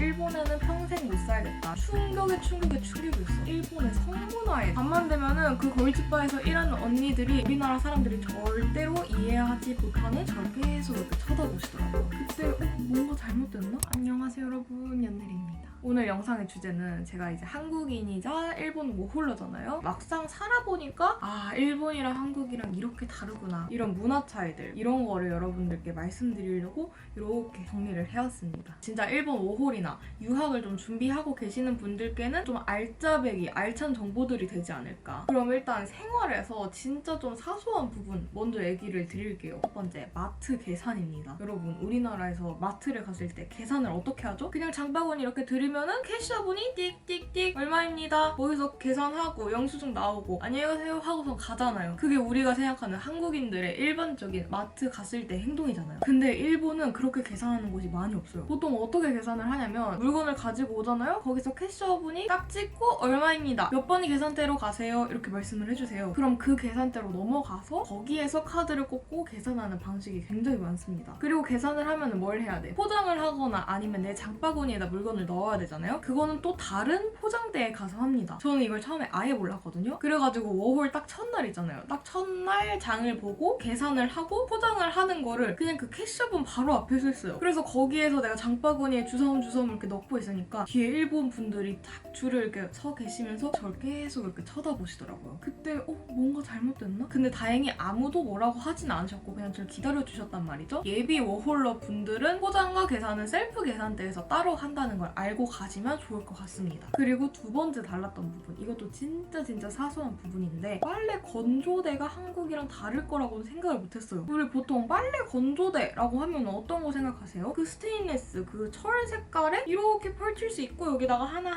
일본에는 평생 못 살겠다. 충격에 충격이었어. 일본의 성문화에 밤만 되면은 그 걸치바에서 일하는 언니들이 우리나라 사람들이 절대로 이해하지 못하는 저를 계속 이렇게 쳐다보시더라고요. 그때 뭔가 잘못됐나? 안녕하세요 여러분, 연늘입니다. 오늘 영상의 주제는 제가 이제 한국인이자 일본 모홀러잖아요. 막상 살아보니까 일본이랑 한국이랑 이렇게 다르구나, 이런 문화 차이들, 이런 거를 여러분들께 말씀드리려고 이렇게 정리를 해왔습니다. 진짜 일본 모홀이나 유학을 좀 준비하고 계시는 분들께는 좀 알짜배기, 알찬 정보들이 되지 않을까. 그럼 일단 생활에서 진짜 좀 사소한 부분 먼저 얘기를 드릴게요. 첫 번째, 마트 계산입니다. 여러분, 우리나라에서 마트를 갔을 때 계산을 어떻게 하죠? 그냥 장바구니 이렇게 들이면은 캐셔분이 띡띡띡 얼마입니다. 거기서 계산하고 영수증 나오고 안녕히 가세요 하고서 가잖아요. 그게 우리가 생각하는 한국인들의 일반적인 마트 갔을 때 행동이잖아요. 근데 일본은 그렇게 계산하는 곳이 많이 없어요. 보통 어떻게 계산을 하냐면 물건을 가지고 오잖아요. 거기서 캐셔분이 딱 찍고 얼마입니다. 몇 번이 계산대로 가세요. 이렇게 말씀을 해주세요. 그럼 그 계산대로 넘어가서 거기에서 카드를 꽂고 계산하는 방식이 굉장히 많습니다. 그리고 계산을 하면 뭘 해야 돼? 포장을 하거나 아니면 내 장바구니에다 물건을 넣어야 되잖아요. 그거는 또 다른 포장대에 가서 합니다. 저는 이걸 처음에 아예 몰랐거든요. 그래가지고 워홀 딱 첫날이잖아요. 딱 첫날 장을 보고 계산을 하고 포장을 하는 거를 그냥 그 캐셔분 바로 앞에서 했어요. 그래서 거기에서 내가 장바구니에 주섬주섬 이렇게 넣고 있으니까 뒤에 일본 분들이 딱 줄을 이렇게 서 계시면서 저를 계속 이렇게 쳐다보시더라고요. 그때 뭔가 잘못됐나? 근데 다행히 아무도 뭐라고 하진 않으셨고 그냥 저를 기다려주셨단 말이죠. 예비 워홀러 분들은 포장과 계산은 셀프 계산대에서 따로 한다는 걸 알고 가시면 좋을 것 같습니다. 그리고 두 번째 달랐던 부분, 이것도 진짜 사소한 부분인데 빨래 건조대가 한국이랑 다를 거라고는 생각을 못했어요. 우리 보통 빨래 건조대라고 하면 어떤 거 생각하세요? 그 스테인리스, 그 철 색깔에 이렇게 펼칠 수 있고 여기다가 하나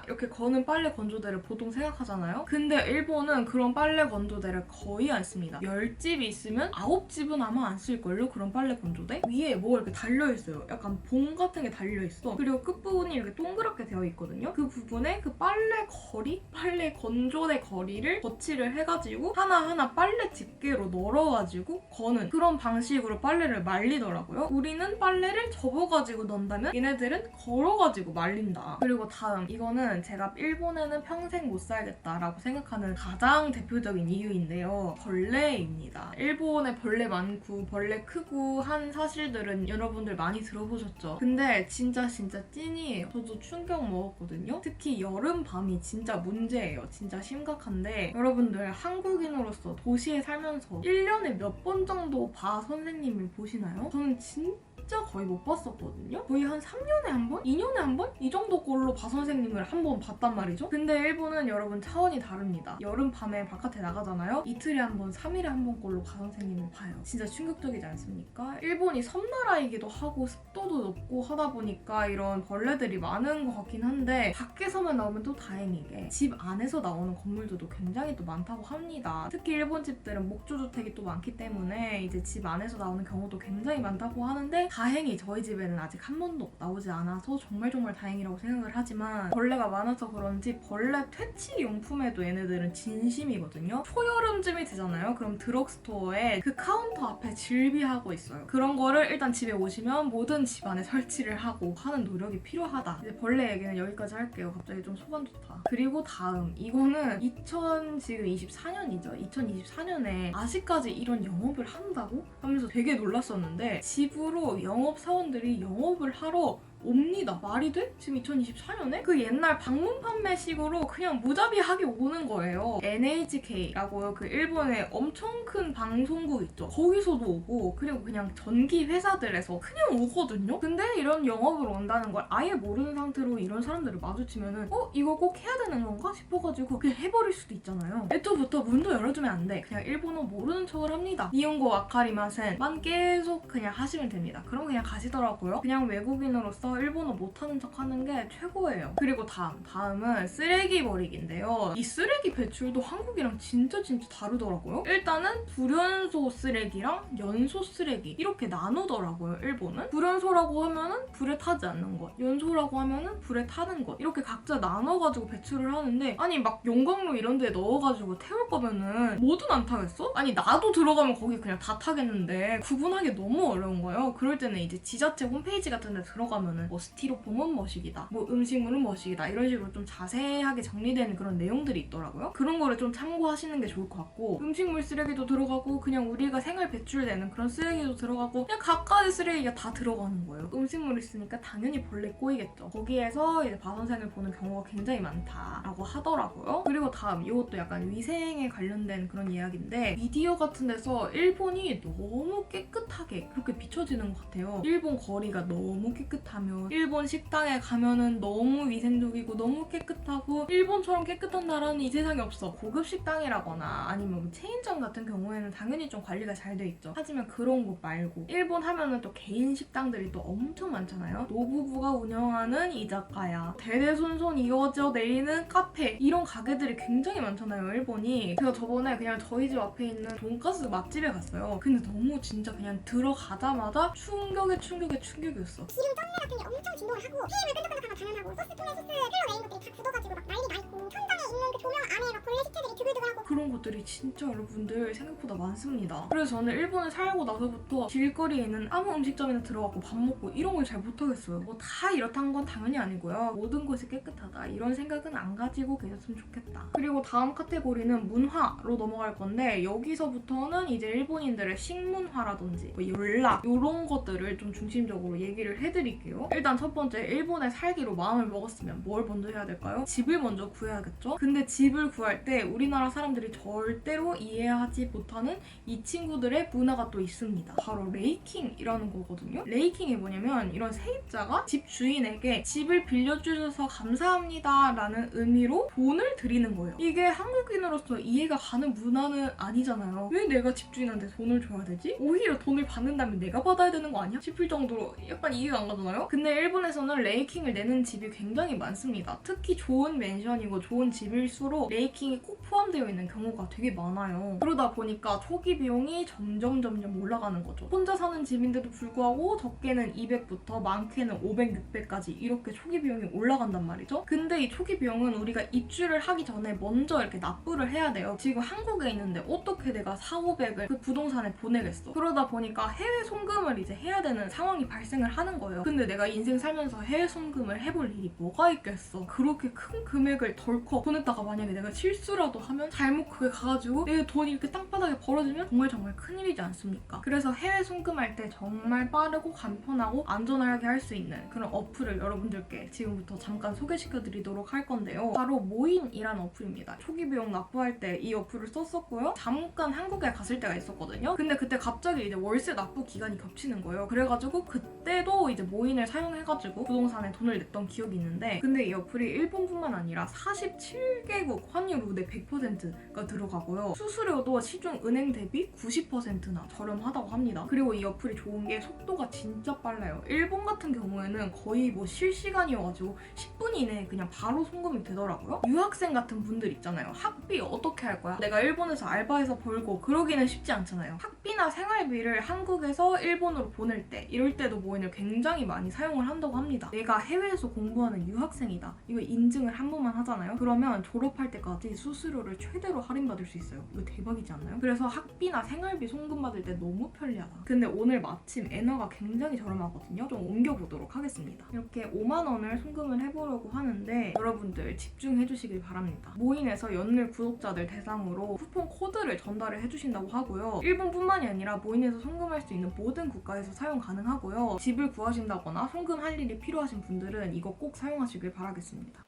이렇게 거는 빨래 건조대를 보통 생각하잖아요. 근데 일본은 그런 빨래 건조대를 거의 안 씁니다. 10집이 있으면 9집은 아마 안 쓸걸요? 그런 빨래 건조대? 위에 뭐가 이렇게 달려있어요. 약간 봉 같은 게 달려있어. 그리고 끝부분이 이렇게 동그랗게 되어 있거든요. 그 부분에 그 빨래 거리? 빨래 건조대 거리를 거치를 해가지고 하나하나 빨래 집게로 널어가지고 거는 그런 방식으로 빨래를 말리더라고요. 우리는 빨래를 접어가지고 넣는다면 얘네들은 걸어가지고 말린다. 그리고 다음, 이거는 제가 일본에는 평생 못 살겠다라고 생각하는 가장 대표적인 이유인데요. 벌레입니다. 일본에 벌레 많고 벌레 크고 한 사실들은 여러분들 많이 들어보셨죠? 근데 진짜 찐이에요. 저도 충격 먹었거든요. 특히 여름밤이 진짜 문제예요. 진짜 심각한데 여러분들 한국인으로서 도시에 살면서 1년에 몇 번 정도 바 선생님을 보시나요? 저는 진짜 거의 못 봤었거든요. 거의 한 3년에 한 번? 2년에 한 번? 이 정도 꼴로 바 선생님을 한 번 봤단 말이죠. 근데 일본은 여러분 차원이 다릅니다. 여름밤에 바깥에 나가잖아요. 이틀에 한 번, 3일에 한 번 꼴로 바 선생님을 봐요. 진짜 충격적이지 않습니까? 일본이 섬나라이기도 하고 습도도 높고 하다 보니까 이런 벌레들이 많은 것 같긴 한데 밖에서만 나오면 또 다행이게 집 안에서 나오는 건물들도 굉장히 또 많다고 합니다. 특히 일본 집들은 목조주택이 또 많기 때문에 이제 집 안에서 나오는 경우도 굉장히 많다고 하는데 다행히 저희 집에는 아직 한 번도 나오지 않아서 정말 다행이라고 생각을 하지만 벌레가 많아서 그런지 벌레 퇴치 용품에도 얘네들은 진심이거든요. 초여름쯤이 되잖아요. 그럼 드럭스토어에 그 카운터 앞에 질비하고 있어요. 그런 거를 일단 집에 오시면 모든 집안에 설치를 하고 하는 노력이 필요하다. 이제 벌레 얘기는 여기까지 할게요. 갑자기 좀 소감 좋다. 그리고 다음, 이거는 지금 24년이죠. 2024년에 아직까지 이런 영업을 한다고? 하면서 되게 놀랐었는데 집으로 영업사원들이 영업을 하러 옵니다. 말이 돼? 지금 2024년에? 그 옛날 방문 판매식으로 그냥 무자비하게 오는 거예요. NHK라고 그 일본의 엄청 큰 방송국 있죠. 거기서도 오고 그리고 그냥 전기 회사들에서 그냥 오거든요. 근데 이런 영업을 온다는 걸 아예 모르는 상태로 이런 사람들을 마주치면은 이거 꼭 해야 되는 건가 싶어가지고 그냥 해버릴 수도 있잖아요. 애초부터 문도 열어주면 안 돼. 그냥 일본어 모르는 척을 합니다. 이용고 와카리마센만 계속 그냥 하시면 됩니다. 그럼 그냥 가시더라고요. 그냥 외국인으로서 일본어 못하는 척 하는 게 최고예요. 그리고 다음은 쓰레기 버리기인데요. 이 쓰레기 배출도 한국이랑 진짜 다르더라고요. 일단은 불연소 쓰레기랑 연소 쓰레기 이렇게 나누더라고요. 일본은. 불연소라고 하면은 불에 타지 않는 것, 연소라고 하면은 불에 타는 것, 이렇게 각자 나눠가지고 배출을 하는데 아니 막 용광로 이런 데 넣어가지고 태울 거면은 뭐든 안 타겠어? 아니 나도 들어가면 거기 그냥 다 타겠는데 구분하기 너무 어려운 거예요. 그럴 때는 이제 지자체 홈페이지 같은 데 들어가면은 보면은 뭐 스티로폼은 뭐식이다, 뭐 음식물은 뭐식이다, 이런 식으로 좀 자세하게 정리된 그런 내용들이 있더라고요. 그런 거를 좀 참고하시는 게 좋을 것 같고, 음식물 쓰레기도 들어가고 그냥 우리가 생활 배출되는 그런 쓰레기도 들어가고 그냥 갖가지 쓰레기가 다 들어가는 거예요. 음식물 있으니까 당연히 벌레 꼬이겠죠. 거기에서 이제 바선생을 보는 경우가 굉장히 많다라고 하더라고요. 그리고 다음, 이것도 약간 위생에 관련된 그런 이야기인데, 미디어 같은 데서 일본이 너무 깨끗하게 그렇게 비춰지는 것 같아요. 일본 거리가 너무 깨끗하며, 일본 식당에 가면은 너무 위생적이고 너무 깨끗하고, 일본처럼 깨끗한 나라는 이 세상에 없어. 고급 식당이라거나 아니면 뭐 체인점 같은 경우에는 당연히 좀 관리가 잘 돼 있죠. 하지만 그런 곳 말고 일본 하면은 또 개인 식당들이 또 엄청 많잖아요. 노부부가 운영하는 이자카야, 대대손손 이어져 내리는 카페, 이런 가게들이 굉장히 많잖아요, 일본이. 제가 저번에 그냥 저희 집 앞에 있는 돈가스 맛집에 갔어요. 근데 너무 진짜 그냥 들어가자마자 충격이었어. 기름 쩐내 같은 게 엄청 진동을 하고, 피임을 끈적끈적하고 장난하고, 소스 통에 소스 흘러내린 것들이 다 굳어가지고 막 난리 나 있고, 천장에 있는 그 조명 안에 막 벌레 식체들이 두글두글하고. 그런 곳들이 진짜 여러분들 생각보다 많습니다. 그래서 저는 일본에 살고 나서부터 길거리에 있는 아무 음식점이나 들어가고 밥 먹고 이런 걸 잘 못하겠어요. 뭐 다 이렇다는 건 당연히 아니고요. 모든 것이 깨끗하다 이런 생각은 안 가지고 계셨으면 좋겠다. 그리고 다음 카테고리는 문화로 넘어갈 건데, 여기서부터는 이제 일본인들의 식문화라든지 뭐 연락 이런 것들을 좀 중심적으로 얘기를 해드릴게요. 일단 첫 번째, 일본에 살기로 마음을 먹었으면 뭘 먼저 해야 될까요? 집을 먼저 구해야겠죠? 근데 집을 구할 때 우리나라 사람들이 절대로 이해하지 못하는 이 친구들의 문화가 또 있습니다. 바로 레이킹이라는 거거든요. 레이킹이 뭐냐면, 이런 세입자가 집 주인에게 집을 빌려주셔서 감사합니다 라는 의미로 돈을 드리는 거예요. 이게 한국인으로서 이해가 가는 문화는 아니잖아요. 왜 내가 집주인한테 돈을 줘야 되지? 오히려 돈을 받는다면 내가 받아야 되는 거 아니야? 싶을 정도로 약간 이해가 안 가잖아요? 근데 일본에서는 레이킹을 내는 집이 굉장히 많습니다. 특히 좋은 맨션이고 좋은 집일수록 레이킹이 꼭 포함되어 있는 경우가 되게 많아요. 그러다 보니까 초기 비용이 점점 올라가는 거죠. 혼자 사는 집인데도 불구하고 적게는 200부터 많게는 500, 600까지 이렇게 초기 비용이 올라간단 말이죠. 근데 이 초기 비용은 우리가 입주를 하기 전에 먼저 이렇게 납부를 해야 돼요. 지금 한국에 있는데 어떻게 내가 4, 500을 그 부동산에 보내겠어. 그러다 보니까 해외 송금을 이제 해야 되는 상황이 발생을 하는 거예요. 근데 내가 인생 살면서 해외 송금을 해볼 일이 뭐가 있겠어. 그렇게 큰 금액을 덜컥 보냈다가 만약에 내가 실수라도 하면, 잘못 그게 가가지고 내 돈이 이렇게 땅바닥에 벌어지면 정말 큰일이지 않습니까? 그래서 해외 송금할 때 정말 빠르고 간편하고 안전하게 할 수 있는 그런 어플을 여러분들께 지금부터 잠깐 소개시켜드리도록 할 건데요. 바로 모인이라는 어플입니다. 초기 비용 납부할 때 이 어플을 썼었고요. 잠깐 한국에 갔을 때가 있었거든요. 근데 그때 갑자기 이제 월세 납부 기간이 겹치는 거예요. 그래가지고 그때도 이제 모인을 사용해가지고 부동산에 돈을 냈던 기억이 있는데, 근데 이 어플이 일본뿐만 아니라 47개국 환율 우대 100%가 들어가고요. 수수료도 시중 은행 대비 90%나 저렴하다고 합니다. 그리고 이 어플이 좋은 게 속도가 진짜 빨라요. 일본 같은 경우에는 거의 뭐 실시간이어가지고 10분 이내에 그냥 바로 송금이 되더라고요. 유학생 같은 분들 있잖아요. 학비 어떻게 할 거야? 내가 일본에서 알바해서 벌고 그러기는 쉽지 않잖아요. 학비나 생활비를 한국에서 일본으로 보낼 때, 이럴 때도 모인을 굉장히 많이 사용을 한다고 합니다. 내가 해외에서 공부하는 유학생이다, 이거 인증을 한 번만 하잖아요. 그러면 졸업할 때까지 수수료를 최대로 할인받을 수 있어요. 이거 대박이지 않나요? 그래서 학비나 생활비 송금 받을 때 너무 편리하다. 근데 오늘 마침 엔화가 굉장히 저렴하거든요. 좀 옮겨보도록 하겠습니다. 이렇게 5만 원을 송금을 해보려고 하는데, 여러분들 집중해주시길 바랍니다. 모인에서 연일 구독자들 대상으로 쿠폰 코드를 전달을 해주신다고 하고요. 일본뿐만이 아니라 모인에서 송금할 수 있는 모든 국가에서 사용 가능하고요. 집을 구하신다거나 송금할 일이 필요하신 분들은 이거 꼭 사용하시길 바라겠습니다.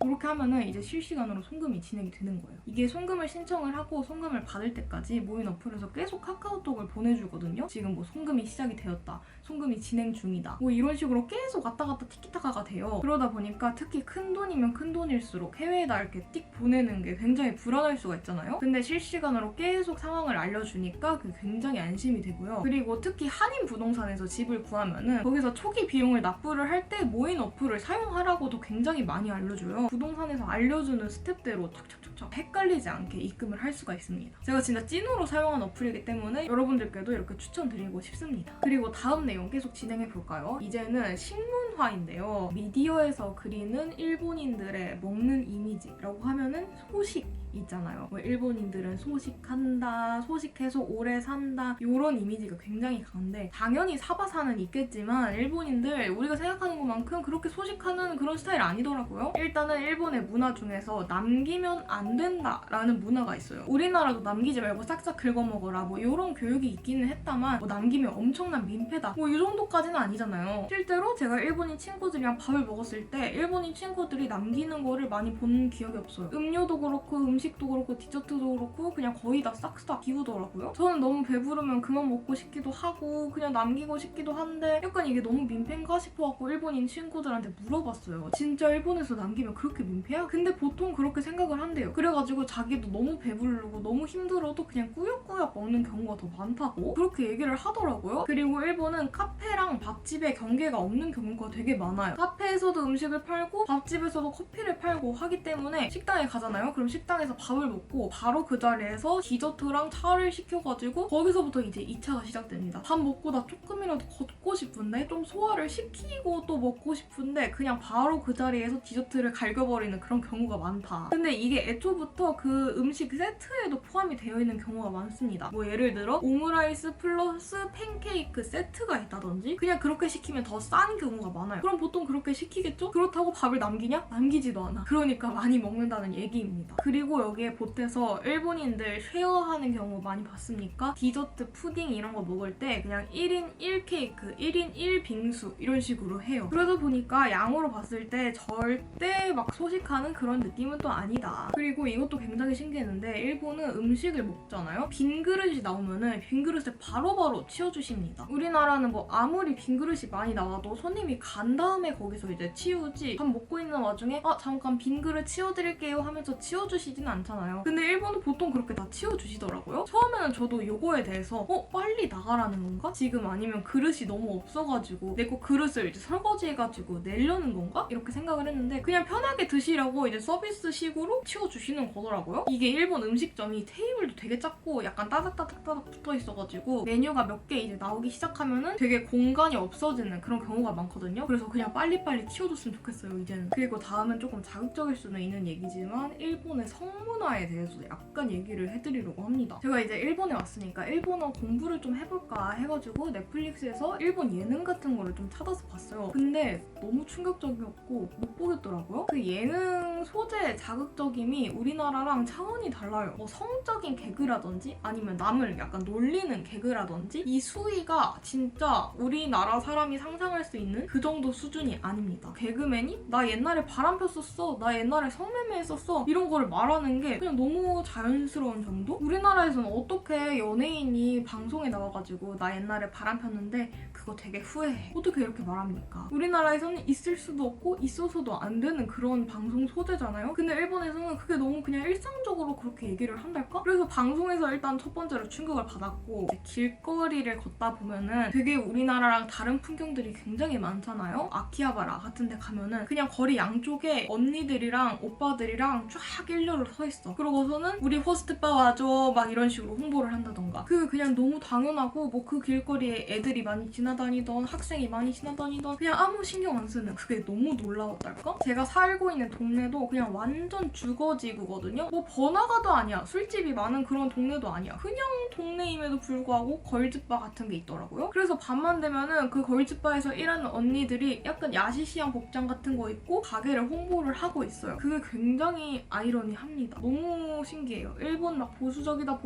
그렇게 하면은 이제 실시간으로 송금이 진행이 되는 거예요. 이게 송금을 신청을 하고 송금을 받을 때까지 모인 어플에서 계속 카카오톡을 보내주거든요. 지금 뭐 송금이 시작이 되었다, 송금이 진행 중이다, 뭐 이런 식으로 계속 왔다 갔다 티키타카가 돼요. 그러다 보니까 특히 큰 돈이면 큰 돈일수록 해외에다 이렇게 띡 보내는 게 굉장히 불안할 수가 있잖아요. 근데 실시간으로 계속 상황을 알려주니까 그게 굉장히 안심이 되고요. 그리고 특히 한인 부동산에서 집을 구하면은 거기서 초기 비용을 납부를 할 때 모인 어플을 사용하라고도 굉장히 많이 알려줘요. 부동산에서 알려주는 스텝대로 척척척척 헷갈리지 않게 입금을 할 수가 있습니다. 제가 진짜 찐으로 사용한 어플이기 때문에 여러분들께도 이렇게 추천드리고 싶습니다. 그리고 다음 내용 계속 진행해볼까요? 이제는 식문화인데요. 미디어에서 그리는 일본인들의 먹는 이미지라고 하면은 소식 있잖아요. 뭐 일본인들은 소식한다, 소식해서 오래 산다 이런 이미지가 굉장히 강한데 당연히 사바사는 있겠지만 일본인들 우리가 생각하는 것만큼 그렇게 소식하는 그런 스타일 아니더라고요. 일단은 일본의 문화 중에서 남기면 안 된다라는 문화가 있어요. 우리나라도 남기지 말고 싹싹 긁어먹어라 뭐 이런 교육이 있기는 했다만 뭐 남기면 엄청난 민폐다 뭐 이 정도까지는 아니잖아요. 실제로 제가 일본인 친구들이랑 밥을 먹었을 때 일본인 친구들이 남기는 거를 많이 본 기억이 없어요. 음료도 그렇고 음식도 그렇고 디저트도 그렇고 그냥 거의 다 싹싹 비우더라고요. 저는 너무 배부르면 그만 먹고 싶기도 하고 그냥 남기고 싶기도 한데 약간 이게 너무 민폐인가 싶어갖고 일본인 친구들한테 물어봤어요. 진짜 일본에서 남기면 그렇게 민폐야? 근데 보통 그렇게 생각을 한대요. 그래가지고 자기도 너무 배부르고 너무 힘들어도 그냥 꾸역꾸역 먹는 경우가 더 많다고 그렇게 얘기를 하더라고요. 그리고 일본은 카페랑 밥집의 경계가 없는 경우가 되게 많아요. 카페에서도 음식을 팔고 밥집에서도 커피를 팔고 하기 때문에 식당에 가잖아요. 그럼 식당에서 밥을 먹고 바로 그 자리에서 디저트랑 차를 시켜가지고 거기서부터 이제 2차가 시작됩니다. 밥 먹고 나 조금이라도 걷고 싶은데 좀 소화를 시키고 또 먹고 싶은데 그냥 바로 그 자리에서 디저트를 갈겨버리는 그런 경우가 많다. 근데 이게 애초부터 그 음식 세트에도 포함이 되어 있는 경우가 많습니다. 뭐 예를 들어 오므라이스 플러스 팬케이크 세트가 있다든지 그냥 그렇게 시키면 더 싼 경우가 많아요. 그럼 보통 그렇게 시키겠죠? 그렇다고 밥을 남기냐? 남기지도 않아. 그러니까 많이 먹는다는 얘기입니다. 그리고 여기에 보태서 일본인들 쉐어하는 경우 많이 봤습니까? 디저트, 푸딩 이런 거 먹을 때 그냥 1인 1케이크, 1인 1빙수 이런 식으로 해요. 그러다 보니까 양으로 봤을 때 절대 막 소식하는 그런 느낌은 또 아니다. 그리고 이것도 굉장히 신기했는데 일본은 음식을 먹잖아요? 빈 그릇이 나오면은 빈 그릇을 바로바로 치워주십니다. 우리나라는 뭐 아무리 빈 그릇이 많이 나와도 손님이 간 다음에 거기서 이제 치우지 밥 먹고 있는 와중에 잠깐 빈 그릇 치워드릴게요 하면서 치워주시진 않잖아요. 근데 일본은 보통 그렇게 다 치워주시더라고요. 처음에는 저도 요거에 대해서 빨리 나가라는 건가? 지금 아니면 그릇이 너무 없어가지고 내 거 그릇을 이제 설거지해가지고 내려는 건가? 이렇게 생각을 했는데 그냥 편하게 드시라고 이제 서비스식으로 치워주시는 거더라고요. 이게 일본 음식점이 테이블도 되게 작고 약간 따닥따닥따닥 붙어있어가지고 메뉴가 몇 개 이제 나오기 시작하면은 되게 공간이 없어지는 그런 경우가 많거든요. 그래서 그냥 빨리빨리 치워줬으면 좋겠어요, 이제는. 그리고 다음은 조금 자극적일 수는 있는 얘기지만 일본의 성문화에 대해서 약간 얘기를 해드리려고 합니다. 제가 이제 일본에 왔으니까 일본어 공부를 좀 해볼까 해가지고 넷플릭스에서 일본 예능 같은 거를 좀 찾아서 봤어요. 근데 너무 충격적이었고 못 보겠더라고요. 그 예능 소재 자극적임이 우리나라랑 차원이 달라요. 뭐 성적인 개그라든지 아니면 남을 약간 놀리는 개그라든지 이 수위가 진짜 우리나라 사람이 상상할 수 있는 그 정도 수준이 아닙니다. 개그맨이 나 옛날에 바람 폈었어, 나 옛날에 성매매 했었어 이런 거를 말하는 게 그냥 너무 자연스러운 정도? 우리나라에서는 어떻게 연예인이 방송에 나와가지고 나 옛날에 바람 폈는데 그거 되게 후회해 어떻게 이렇게 말합니까? 우리나라에서는 있을 수도 없고 있어서도 안 되는 그런 방송 소재잖아요. 근데 일본에서는 그게 너무 그냥 일상적으로 그렇게 얘기를 한달까? 그래서 방송에서 일단 첫 번째로 충격을 받았고 길거리를 걷다 보면은 되게 우리나라랑 다른 풍경들이 굉장히 많잖아요. 아키하바라 같은 데 가면은 그냥 거리 양쪽에 언니들이랑 오빠들이랑 쫙 일렬로 서 있어. 그러고서는 우리 호스트바 와줘 막 이런 식으로 홍보를 한다던가. 그게 그냥 너무 당연하고 뭐 그 길거리에 애들이 많이 지나다니던 학생이 많이 지나다니던 그냥 아무 신경 안 쓰는 그게 너무 놀라웠달까? 제가 살고 있는 동네도 그냥 완전 주거지구거든요. 뭐 번화가도 아니야. 술집이 많은 그런 동네도 아니야. 그냥 동네임에도 불구하고 걸즈바 같은 게 있더라고요. 그래서 밤만 되면은 그 걸즈바에서 일하는 언니들이 약간 야시시한 복장 같은 거 입고 가게를 홍보를 하고 있어요. 그게 굉장히 아이러니합니다. 너무 신기해요. 일본 막 보수적이다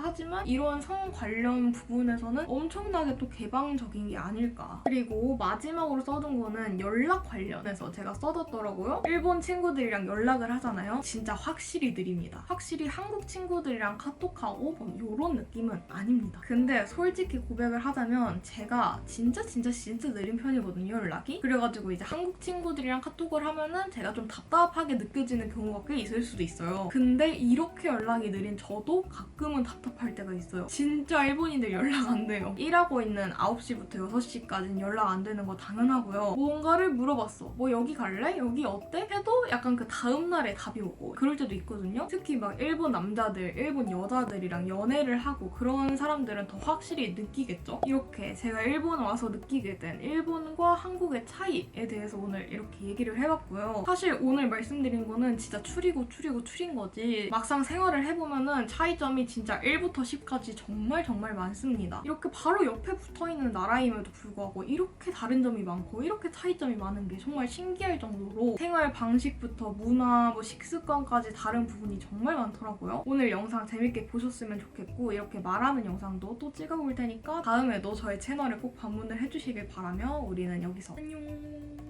하지만 이런 성 관련 부분에서는 엄청나게 또 개방적인 게 아닐까. 그리고 마지막으로 써둔 거는 연락 관련해서 제가 써뒀더라고요. 일본 친구들이랑 연락을 하잖아요. 진짜 확실히 느립니다. 확실히 한국 친구들이랑 카톡하고 뭐 이런 느낌은 아닙니다. 근데 솔직히 고백을 하자면 제가 진짜 느린 편이거든요, 연락이. 그래가지고 이제 한국 친구들이랑 카톡을 하면은 제가 좀 답답하게 느껴지는 경우가 꽤 있을 수도 있어요. 근데 이렇게 연락이 느린 저도 가끔은 답답할 때가 있어요. 진짜 일본인들 연락 안 돼요. 일하고 있는 9시부터 6시까지는 연락 안 되는 거 당연하고요. 뭔가를 물어봤어. 뭐 여기 갈래? 여기 어때? 해도 약간 그 다음날에 답이 오고 그럴 때도 있거든요. 특히 막 일본 남자들, 일본 여자들이랑 연애를 하고 그런 사람들은 더 확실히 느끼겠죠? 이렇게 제가 일본 와서 느끼게 된 일본과 한국의 차이에 대해서 오늘 이렇게 얘기를 해봤고요. 사실 오늘 말씀드린 거는 진짜 추리고 끝인 거지. 막상 생활을 해보면은 차이점이 진짜 1부터 10까지 정말 많습니다. 이렇게 바로 옆에 붙어있는 나라임에도 불구하고 이렇게 다른 점이 많고 이렇게 차이점이 많은 게 정말 신기할 정도로 생활 방식부터 문화, 뭐 식습관까지 다른 부분이 정말 많더라고요. 오늘 영상 재밌게 보셨으면 좋겠고 이렇게 말하는 영상도 또 찍어볼 테니까 다음에도 저의 채널에 꼭 방문을 해주시길 바라며 우리는 여기서 안녕.